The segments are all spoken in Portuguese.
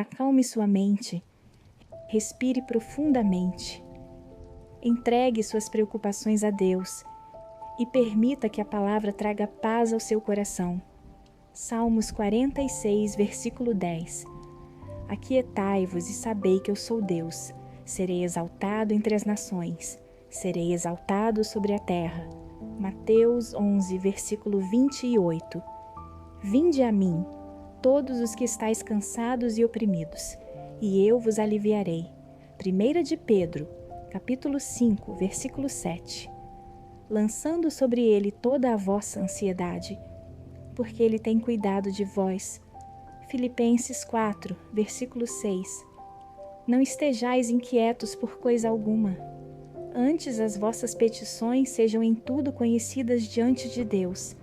Acalme sua mente, respire profundamente, entregue suas preocupações a Deus e permita que a palavra traga paz ao seu coração. Salmos 46, versículo 10. Aquietai-vos e sabei que eu sou Deus. Serei exaltado entre as nações. Serei exaltado sobre a terra. Mateus 11, versículo 28. Vinde a mim, todos os que estáis cansados e oprimidos, e eu vos aliviarei. 1 de Pedro, capítulo 5, versículo 7. Lançando sobre ele toda a vossa ansiedade, porque ele tem cuidado de vós. Filipenses 4, versículo 6. Não estejais inquietos por coisa alguma. Antes as vossas petições sejam em tudo conhecidas diante de Deus,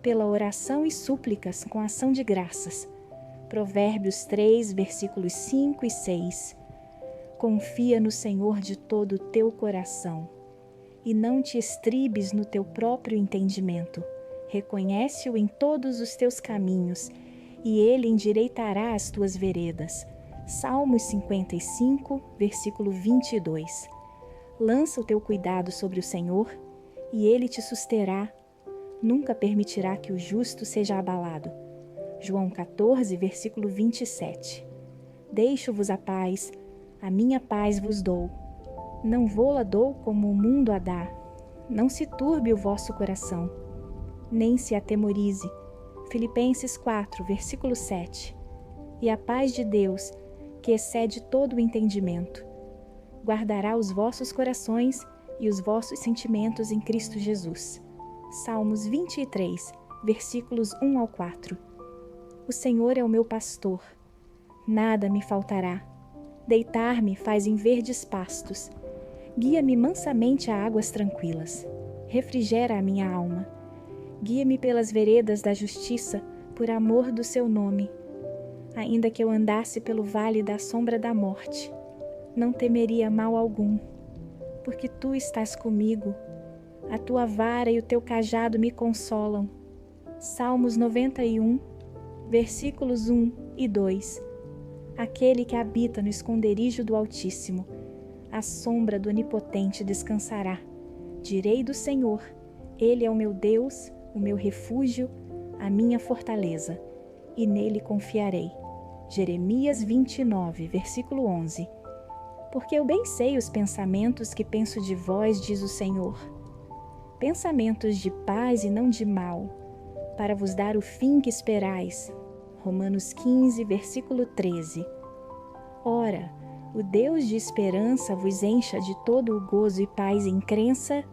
pela oração e súplicas com ação de graças. Provérbios 3, versículos 5 e 6. Confia no Senhor de todo o teu coração, e não te estribes no teu próprio entendimento. Reconhece-o em todos os teus caminhos, e ele endireitará as tuas veredas. Salmos 55, versículo 22. Lança o teu cuidado sobre o Senhor, e ele te susterá. Nunca permitirá que o justo seja abalado. João 14, versículo 27. Deixo-vos a paz, a minha paz vos dou. Não vô-la dou como o mundo a dá. Não se turbe o vosso coração, nem se atemorize. Filipenses 4, versículo 7. E a paz de Deus, que excede todo o entendimento, guardará os vossos corações e os vossos sentimentos em Cristo Jesus. Salmos 23, versículos 1 ao 4. O Senhor é o meu pastor, nada me faltará. Deitar-me faz em verdes pastos. Guia-me mansamente a águas tranquilas. Refrigera a minha alma. Guia-me pelas veredas da justiça, por amor do seu nome. Ainda que eu andasse pelo vale da sombra da morte, não temeria mal algum, porque tu estás comigo. A tua vara e o teu cajado me consolam. Salmos 91, versículos 1 e 2. Aquele que habita no esconderijo do Altíssimo, à sombra do Onipotente descansará. Direi do Senhor, Ele é o meu Deus, o meu refúgio, a minha fortaleza, e nele confiarei. Jeremias 29, versículo 11. Porque eu bem sei os pensamentos que penso de vós, diz o Senhor. Pensamentos de paz e não de mal, para vos dar o fim que esperais. Romanos 15, versículo 13. Ora, o Deus de esperança vos encha de todo o gozo e paz em crença,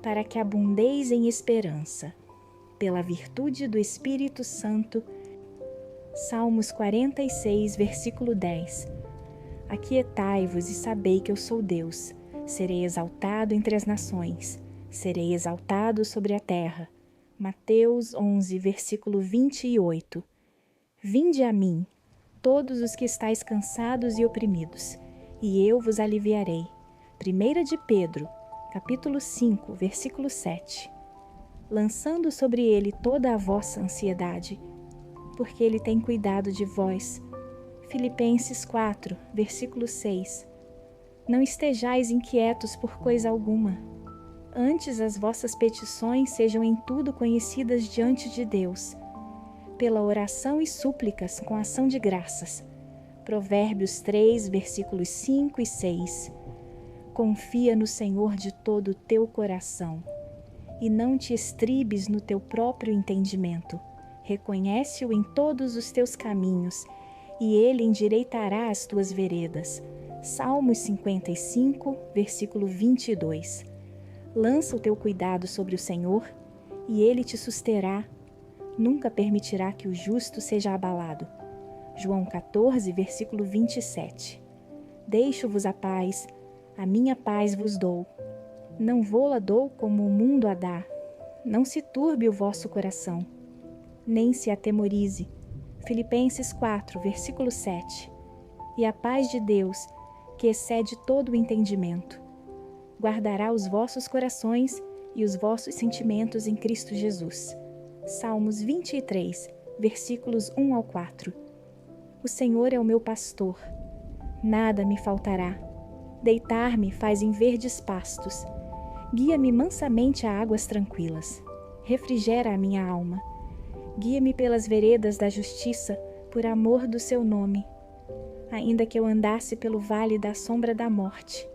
para que abundeis em esperança, pela virtude do Espírito Santo. Salmos 46, versículo 10. Aquietai-vos e sabei que eu sou Deus. Serei exaltado entre as nações. Serei exaltado sobre a terra. Mateus 11, versículo 28. Vinde a mim, todos os que estáis cansados e oprimidos, e eu vos aliviarei. 1 de Pedro, capítulo 5, versículo 7. Lançando sobre ele toda a vossa ansiedade, porque ele tem cuidado de vós. Filipenses 4, versículo 6. Não estejais inquietos por coisa alguma. Antes as vossas petições sejam em tudo conhecidas diante de Deus, pela oração e súplicas com ação de graças. Provérbios 3, versículos 5 e 6. Confia no Senhor de todo o teu coração, e não te estribes no teu próprio entendimento. Reconhece-o em todos os teus caminhos, e ele endireitará as tuas veredas. Salmos 55, versículo 22. Lança o teu cuidado sobre o Senhor, e ele te susterá. Nunca permitirá que o justo seja abalado. João 14, versículo 27. Deixo-vos a paz, a minha paz vos dou. Não vô-la dou como o mundo a dá. Não se turbe o vosso coração, nem se atemorize. Filipenses 4, versículo 7. E a paz de Deus, que excede todo o entendimento, guardará os vossos corações e os vossos sentimentos em Cristo Jesus. Salmos 23, versículos 1 ao 4. O Senhor é o meu pastor, nada me faltará. Deitar-me faz em verdes pastos. Guia-me mansamente a águas tranquilas. Refrigera a minha alma. Guia-me pelas veredas da justiça, por amor do seu nome. Ainda que eu andasse pelo vale da sombra da morte,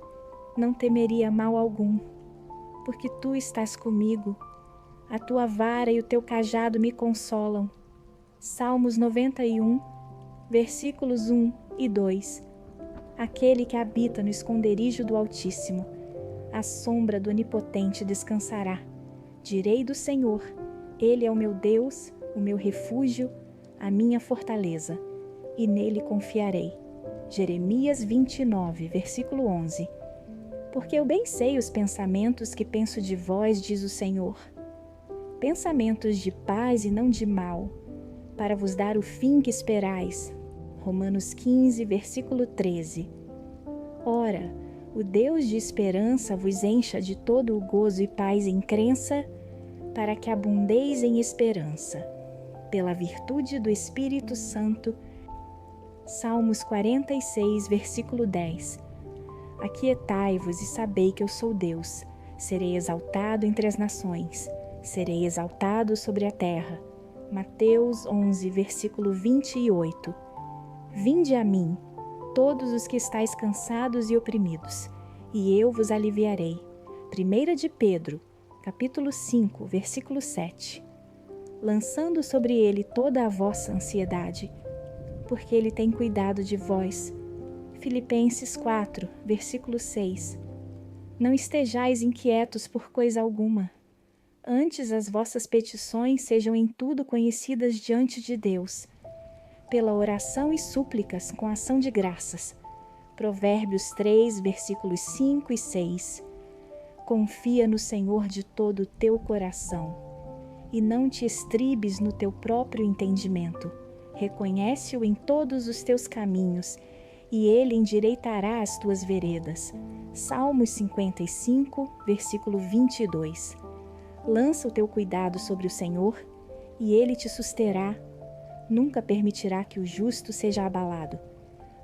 não temeria mal algum, porque tu estás comigo. A tua vara e o teu cajado me consolam. Salmos 91, versículos 1 e 2. Aquele que habita no esconderijo do Altíssimo, à sombra do Onipotente descansará. Direi do Senhor, Ele é o meu Deus, o meu refúgio, a minha fortaleza, e nele confiarei. Jeremias 29, versículo 11. Porque eu bem sei os pensamentos que penso de vós, diz o Senhor. Pensamentos de paz e não de mal, para vos dar o fim que esperais. Romanos 15, versículo 13. Ora, o Deus de esperança vos encha de todo o gozo e paz em crença, para que abundeis em esperança. Pela virtude do Espírito Santo. Salmos 46, versículo 10. Aquietai-vos e sabei que eu sou Deus. Serei exaltado entre as nações. Serei exaltado sobre a terra. Mateus 11, versículo 28. Vinde a mim, todos os que estáis cansados e oprimidos, e eu vos aliviarei. 1 de Pedro, capítulo 5, versículo 7. Lançando sobre ele toda a vossa ansiedade, porque ele tem cuidado de vós. Filipenses 4, versículo 6. Não estejais inquietos por coisa alguma. Antes as vossas petições sejam em tudo conhecidas diante de Deus, pela oração e súplicas com ação de graças. Provérbios 3, versículos 5 e 6. Confia no Senhor de todo o teu coração, e não te estribes no teu próprio entendimento. Reconhece-o em todos os teus caminhos, e ele endireitará as tuas veredas. Salmos 55, versículo 22. Lança o teu cuidado sobre o Senhor, e ele te susterá. Nunca permitirá que o justo seja abalado.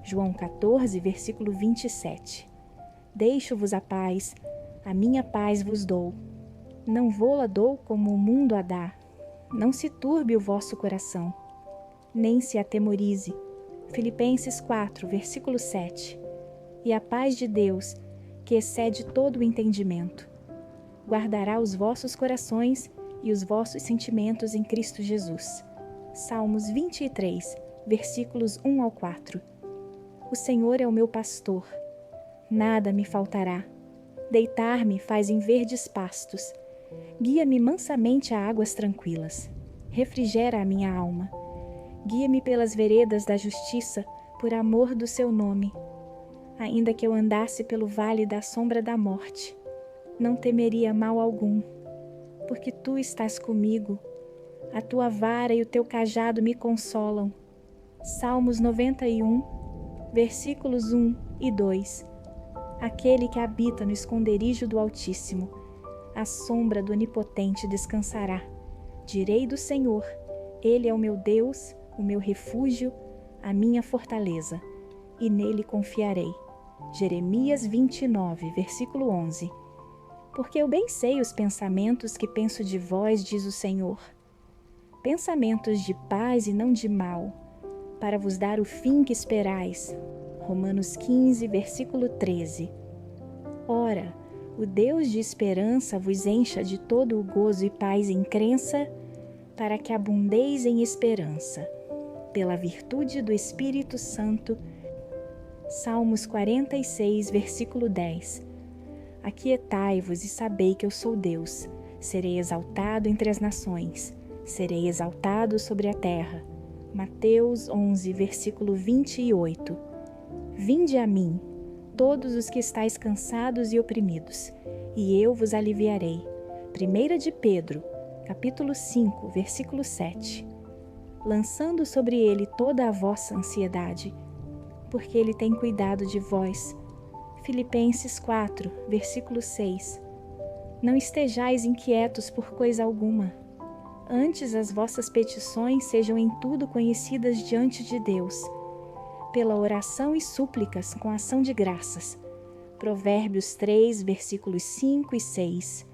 João 14, versículo 27. Deixo-vos a paz, a minha paz vos dou. Não vô-la dou como o mundo a dá. Não se turbe o vosso coração, nem se atemorize. Filipenses 4, versículo 7. E a paz de Deus, que excede todo o entendimento, guardará os vossos corações e os vossos sentimentos em Cristo Jesus. Salmos 23, versículos 1 ao 4. O Senhor é o meu pastor, nada me faltará. Deitar-me faz em verdes pastos. Guia-me mansamente a águas tranquilas. Refrigera a minha alma. Guia-me pelas veredas da justiça, por amor do seu nome. Ainda que eu andasse pelo vale da sombra da morte, não temeria mal algum, porque tu estás comigo. A tua vara e o teu cajado me consolam. Salmos 91, versículos 1 e 2. Aquele que habita no esconderijo do Altíssimo, à sombra do Onipotente descansará. Direi do Senhor, Ele é o meu Deus, o meu refúgio, a minha fortaleza, e nele confiarei. Jeremias 29, versículo 11. Porque eu bem sei os pensamentos que penso de vós, diz o Senhor. Pensamentos de paz e não de mal, para vos dar o fim que esperais. Romanos 15, versículo 13. Ora, o Deus de esperança vos encha de todo o gozo e paz em crença, para que abundeis em esperança. Pela virtude do Espírito Santo. Salmos 46, versículo 10. Aquietai-vos e sabei que eu sou Deus. Serei exaltado entre as nações. Serei exaltado sobre a terra. Mateus 11, versículo 28. Vinde a mim, todos os que estáis cansados e oprimidos, e eu vos aliviarei. 1 de Pedro, capítulo 5, versículo 7. Lançando sobre ele toda a vossa ansiedade, porque ele tem cuidado de vós. Filipenses 4, versículo 6. Não estejais inquietos por coisa alguma. Antes as vossas petições sejam em tudo conhecidas diante de Deus. pela oração e súplicas com ação de graças. Provérbios 3, versículos 5 e 6.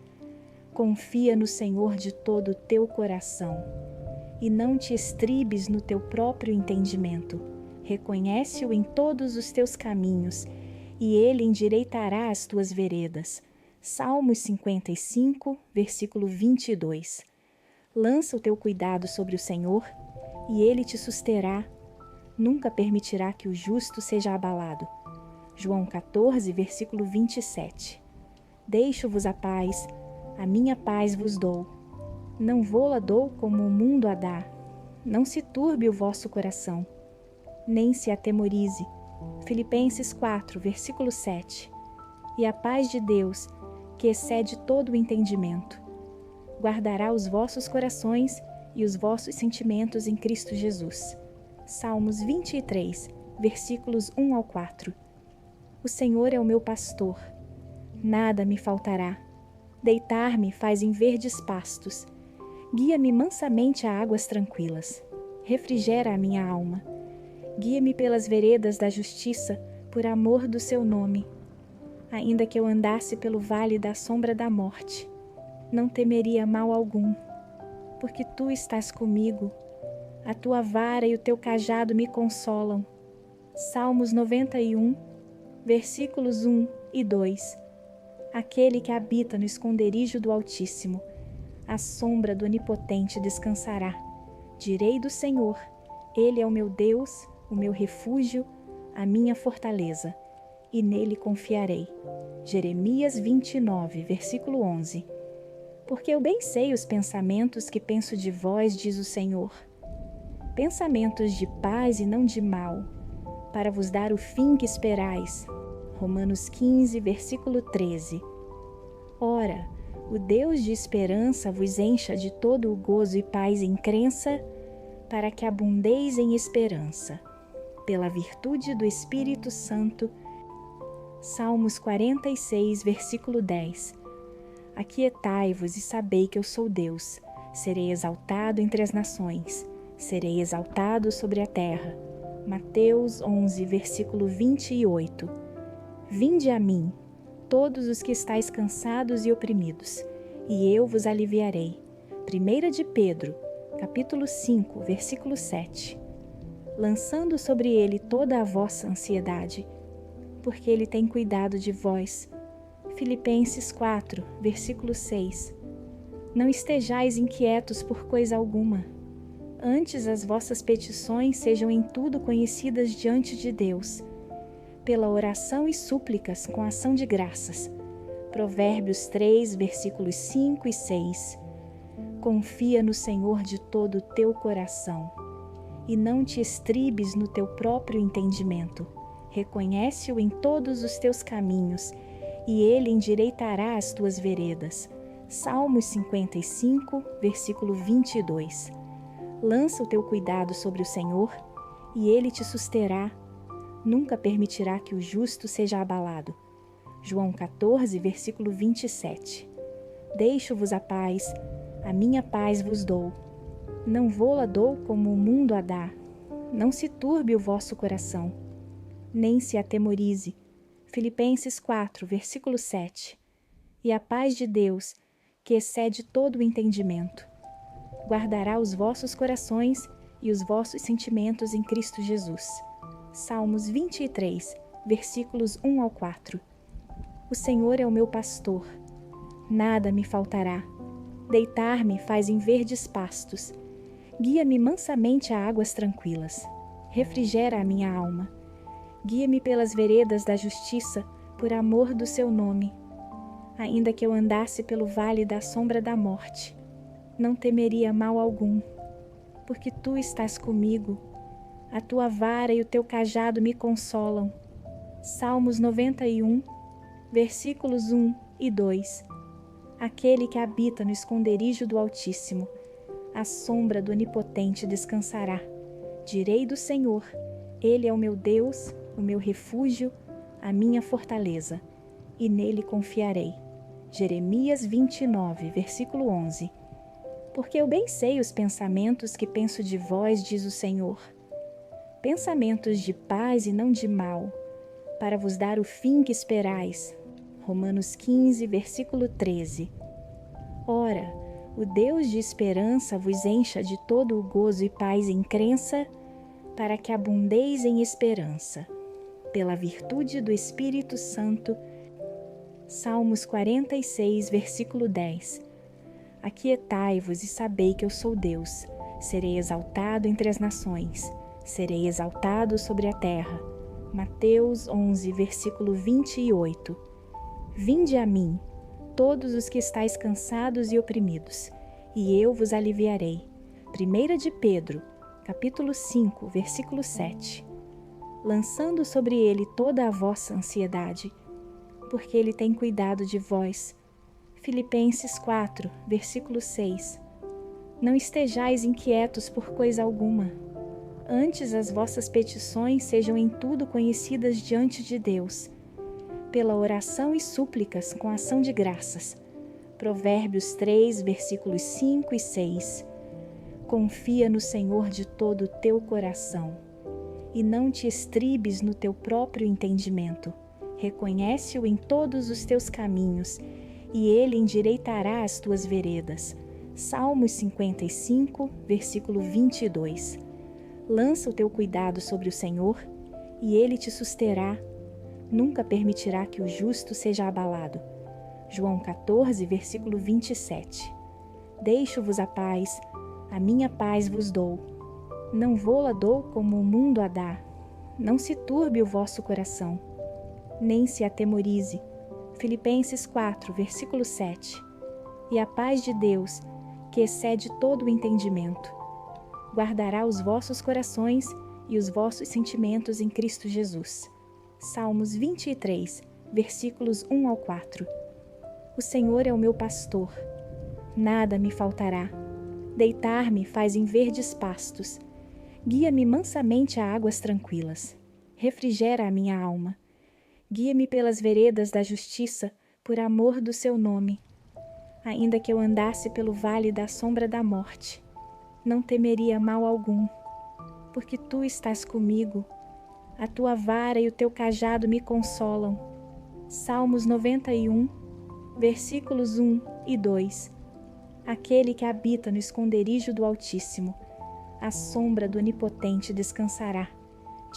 Confia no Senhor de todo o teu coração e não te estribes no teu próprio entendimento. Reconhece-o em todos os teus caminhos e ele endireitará as tuas veredas. Salmos 55, versículo 22. Lança o teu cuidado sobre o Senhor e ele te susterá. Nunca permitirá que o justo seja abalado. João 14, versículo 27. Deixo-vos a paz, a minha paz vos dou. Não vô-la dou como o mundo a dá. Não se turbe o vosso coração, nem se atemorize. Filipenses 4, versículo 7. E a paz de Deus, que excede todo o entendimento, guardará os vossos corações e os vossos sentimentos em Cristo Jesus. Salmos 23, versículos 1 ao 4. O Senhor é o meu pastor, nada me faltará. Deitar-me faz em verdes pastos. Guia-me mansamente a águas tranquilas. Refrigera a minha alma. Guia-me pelas veredas da justiça, por amor do seu nome. Ainda que eu andasse pelo vale da sombra da morte, não temeria mal algum, porque tu estás comigo. A tua vara e o teu cajado me consolam. Salmos 91, versículos 1 e 2. Aquele que habita no esconderijo do Altíssimo, à sombra do Onipotente descansará. Direi do Senhor, Ele é o meu Deus, o meu refúgio, a minha fortaleza, e nele confiarei. Jeremias 29, versículo 11. Porque eu bem sei os pensamentos que penso de vós, diz o Senhor. Pensamentos de paz e não de mal, para vos dar o fim que esperais. Romanos 15, versículo 13. Ora, o Deus de esperança vos encha de todo o gozo e paz em crença, para que abundeis em esperança, pela virtude do Espírito Santo. Salmos 46, versículo 10. Aquietai-vos e sabei que eu sou Deus. Serei exaltado entre as nações, serei exaltado sobre a terra. Mateus 11, versículo 28. Vinde a mim, todos os que estáis cansados e oprimidos, e eu vos aliviarei. 1 de Pedro, capítulo 5, versículo 7. Lançando sobre ele toda a vossa ansiedade, porque ele tem cuidado de vós. Filipenses 4, versículo 6. Não estejais inquietos por coisa alguma. Antes as vossas petições sejam em tudo conhecidas diante de Deus, pela oração e súplicas com ação de graças. Provérbios 3, versículos 5 e 6. Confia no Senhor de todo o teu coração e não te estribes no teu próprio entendimento. Reconhece-o em todos os teus caminhos e ele endireitará as tuas veredas. Salmos 55, versículo 22. Lança o teu cuidado sobre o Senhor e ele te susterá. Nunca permitirá que o justo seja abalado. João 14, versículo 27. Deixo-vos a paz, a minha paz vos dou. Não vô-la dou como o mundo a dá. Não se turbe o vosso coração, nem se atemorize. Filipenses 4, versículo 7. E a paz de Deus, que excede todo o entendimento, guardará os vossos corações e os vossos sentimentos em Cristo Jesus. Salmos 23, versículos 1 ao 4. O Senhor é o meu pastor, nada me faltará. Deitar-me faz em verdes pastos. Guia-me mansamente a águas tranquilas. Refrigera a minha alma. Guia-me pelas veredas da justiça, por amor do seu nome. Ainda que eu andasse pelo vale da sombra da morte, não temeria mal algum, porque tu estás comigo. A tua vara e o teu cajado me consolam. Salmos 91, versículos 1 e 2. Aquele que habita no esconderijo do Altíssimo, à sombra do Onipotente descansará. Direi do Senhor, Ele é o meu Deus, o meu refúgio, a minha fortaleza, e nele confiarei. Jeremias 29, versículo 11. Porque eu bem sei os pensamentos que penso de vós, diz o Senhor. pensamentos de paz e não de mal, para vos dar o fim que esperais. Romanos 15, versículo 13. Ora, o Deus de esperança vos encha de todo o gozo e paz em crença, para que abundeis em esperança, pela virtude do Espírito Santo. Salmos 46, versículo 10. Aquietai-vos e sabei que eu sou Deus. Serei exaltado entre as nações. Serei exaltado sobre a terra. Mateus 11, versículo 28. Vinde a mim, todos os que estáis cansados e oprimidos, e eu vos aliviarei. 1 de Pedro, capítulo 5, versículo 7. Lançando sobre ele toda a vossa ansiedade, porque ele tem cuidado de vós. Filipenses 4, versículo 6. Não estejais inquietos por coisa alguma. Antes as vossas petições sejam em tudo conhecidas diante de Deus, pela oração e súplicas com ação de graças. Provérbios 3, versículos 5 e 6. Confia no Senhor de todo o teu coração, e não te estribes no teu próprio entendimento. Reconhece-o em todos os teus caminhos, e ele endireitará as tuas veredas. Salmos 55, versículo 22. Lança o teu cuidado sobre o Senhor, e ele te susterá. Nunca permitirá que o justo seja abalado. João 14, versículo 27. Deixo-vos a paz, a minha paz vos dou. Não vô-la dou como o mundo a dá. Não se turbe o vosso coração, nem se atemorize. Filipenses 4, versículo 7. E a paz de Deus, que excede todo o entendimento, guardará os vossos corações e os vossos sentimentos em Cristo Jesus. Salmos 23, versículos 1 ao 4. O Senhor é o meu pastor, nada me faltará. Deitar-me faz em verdes pastos. Guia-me mansamente a águas tranquilas. Refrigera a minha alma. Guia-me pelas veredas da justiça, por amor do seu nome. Ainda que eu andasse pelo vale da sombra da morte, não temeria mal algum, porque tu estás comigo. A tua vara e o teu cajado me consolam. Salmos 91, versículos 1 e 2. Aquele que habita no esconderijo do Altíssimo, à sombra do Onipotente descansará.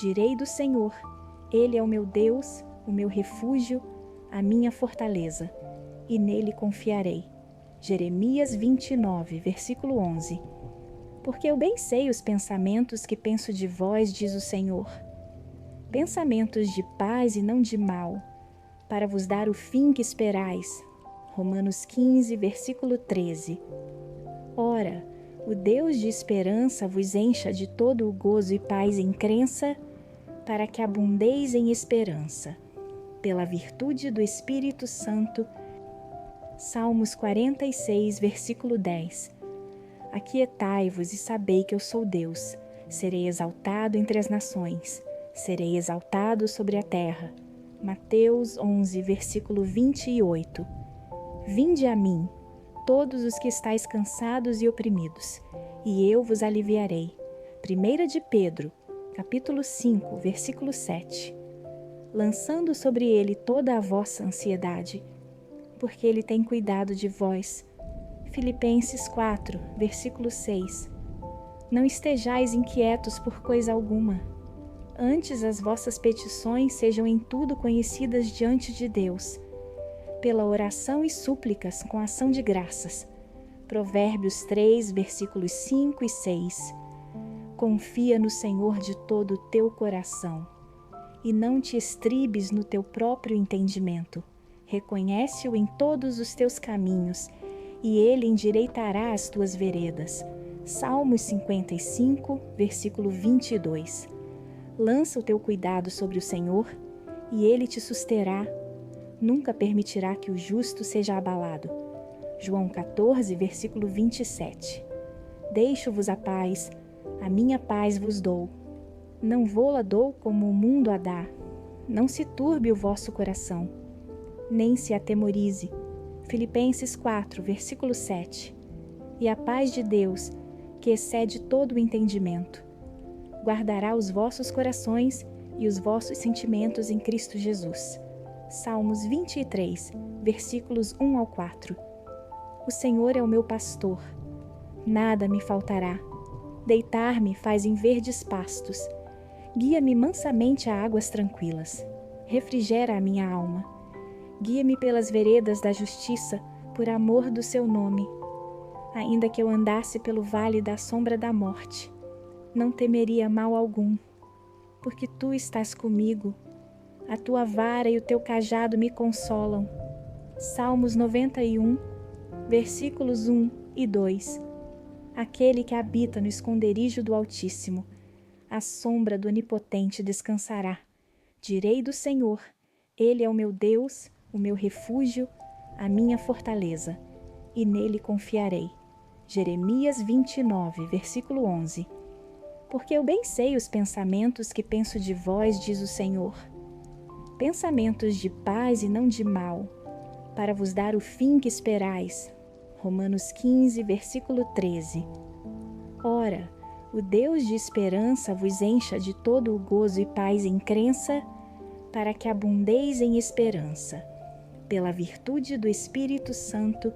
Direi do Senhor, Ele é o meu Deus, o meu refúgio, a minha fortaleza, e nele confiarei. Jeremias 29, versículo 11. Porque eu bem sei os pensamentos que penso de vós, diz o Senhor. Pensamentos de paz e não de mal, para vos dar o fim que esperais. Romanos 15, versículo 13. Ora, o Deus de esperança vos encha de todo o gozo e paz em crença, para que abundeis em esperança, pela virtude do Espírito Santo. Salmos 46, versículo 10. Aquietai-vos e sabei que eu sou Deus. Serei exaltado entre as nações. Serei exaltado sobre a terra. Mateus 11, versículo 28. Vinde a mim, todos os que estáis cansados e oprimidos, e eu vos aliviarei. 1 de Pedro, capítulo 5, versículo 7. Lançando sobre ele toda a vossa ansiedade, porque ele tem cuidado de vós. Filipenses 4, versículo 6. Não estejais inquietos por coisa alguma. Antes as vossas petições sejam em tudo conhecidas diante de Deus, pela oração e súplicas com ação de graças. Provérbios 3, versículos 5 e 6. Confia no Senhor de todo o teu coração, e não te estribes no teu próprio entendimento. Reconhece-o em todos os teus caminhos, e ele endireitará as tuas veredas. Salmos 55, versículo 22. Lança o teu cuidado sobre o Senhor, e ele te susterá. Nunca permitirá que o justo seja abalado. João 14, versículo 27. Deixo-vos a paz, a minha paz vos dou. Não vô-la dou como o mundo a dá. Não se turbe o vosso coração, nem se atemorize. Filipenses 4, versículo 7. E a paz de Deus, que excede todo o entendimento, guardará os vossos corações e os vossos sentimentos em Cristo Jesus. Salmos 23, versículos 1 ao 4. O Senhor é o meu pastor, nada me faltará. Deitar-me faz em verdes pastos. Guia-me mansamente a águas tranquilas. Refrigera a minha alma. Guia-me pelas veredas da justiça, por amor do seu nome. Ainda que eu andasse pelo vale da sombra da morte, não temeria mal algum, porque tu estás comigo. A tua vara e o teu cajado me consolam. Salmos 91, versículos 1 e 2. Aquele que habita no esconderijo do Altíssimo, à sombra do Onipotente descansará. Direi do Senhor, Ele é o meu Deus, o meu refúgio, a minha fortaleza, e nele confiarei. Jeremias 29, versículo 11. Porque eu bem sei os pensamentos que penso de vós, diz o Senhor. Pensamentos de paz e não de mal, para vos dar o fim que esperais. Romanos 15, versículo 13. Ora, o Deus de esperança vos encha de todo o gozo e paz em crença, para que abundeis em esperança, pela virtude do Espírito Santo,